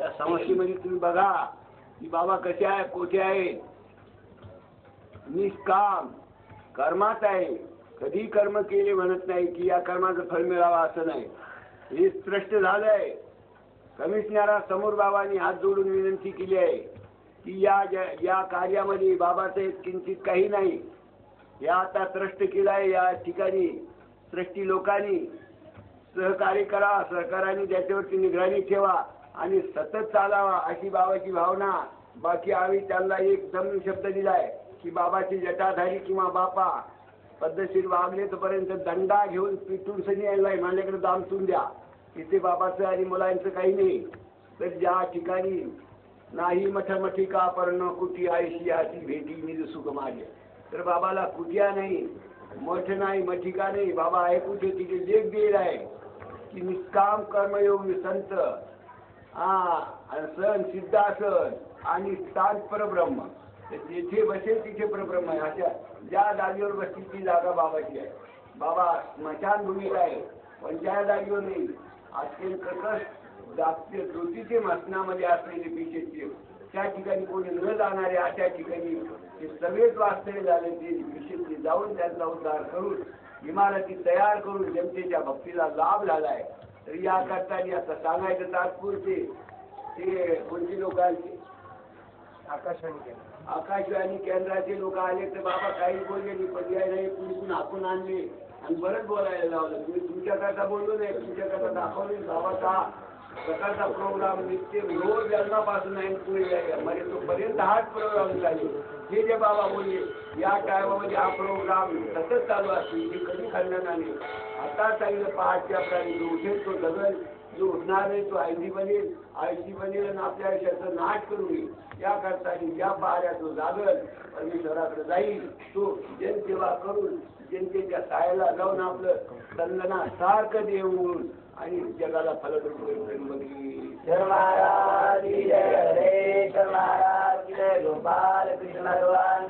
त्या समस्येमध्ये तुम्ही बघा की बाबा कसे आहे, कोठे आहे. निष्काम कर्मात आहे. कधी कर्म केले म्हणत नाही की या कर्माचं फळ मिळावं असं नाही. हे स्पष्ट झालंय. कमिशनरा समोर बाबांनी हात जोडून विनंती केली आहे की या कार्यामध्ये बाबाचं किंचित काही नाही. या आता ट्रस्ट केलाय, या ठिकाणी ट्रस्टी लोकांनी सहकार्य करा. सरकाराने त्याच्यावरती निगराणी ठेवा आणि सतत चालावा अशी बाबाची भावना. बाकी आम्ही त्यांना एकदम शब्द दिलाय की बाबाची जटाधारी किंवा बापा पद्धतशीर वागले तोपर्यंत दंडा घेऊन पिटून सनी यायलाय माझ्याकडे दामटून द्या. इथे बाबाचं आणि मुलांचं काही नाही. तर ज्या ठिकाणी नाही मठमठिका पर्ण कुटी आयशी हाती भेटी निज सुख माझे. तर बाबाला कुटिया नाही, मठ नाही, मठिका नाही. बाबा आहे कुठे? तिथे लेख दिलेला आहे की निष्काम कर्मयोगी संत सण सिद्धासन आणि स्थान परब्रह्म. जिथे बसेल तिथे परब्रह्म आहे. अशा ज्या जागेवर बसतील ती जागा बाबाची आहे. बाबा स्मशानभूमीत आहे पण ज्या जागेवर नाही. अत्यंत कर्कश जागतिक ज्योतीचे मसनामध्ये असलेले पिशेचे त्या ठिकाणी कोणी न जाणारे अशा ठिकाणी ते सगळेच वास्तव्य झाले. ते पिशेचे जाऊन त्यांचा उद्धार करून इमारती तयार करून जनतेच्या भक्तीला लाभ झालाय. तर या करताना आता सांगायचं तात्पुरते ते कोणती लोकांचे आकाशवाणी केंद्राचे लोक आले तर बाबा काही बोलले नाही. पर्याय नाही, कुणीतून हाकून आणले आणि बरंच बोलायला लावलं. तुम्ही तुमच्याकरता बोललो नाही, तुमच्याकरता दाखवलं. बाबाचा सकाळचा प्रोग्राम नित्य रोज जन्मापासून म्हणजे तोपर्यंत हाच प्रोग्राम चालू. हे जे बाबा बोलले या टायमामध्ये हा प्रोग्राम सतत चालू असतो. हे कधी खंडन नाही. आता सांगितलं पहाटच्या प्राणी जो उठेल तो जगल, जो उठणार नाही तो आयजी बनेल, आयजी बनेल आणि आपल्या आयुष्याचं नाश करून येईल. या करता ज्या पहाड्या तो जागल परमेश्वराकडे जाईल. तो जनसेवा करून जनतेच्या सायाला जाऊन आपलं संगना सारखं देऊन आणि जगाला फलद्रूप बघी. महाराज जय हरे महाराज जय गोपाल कृष्ण भगवान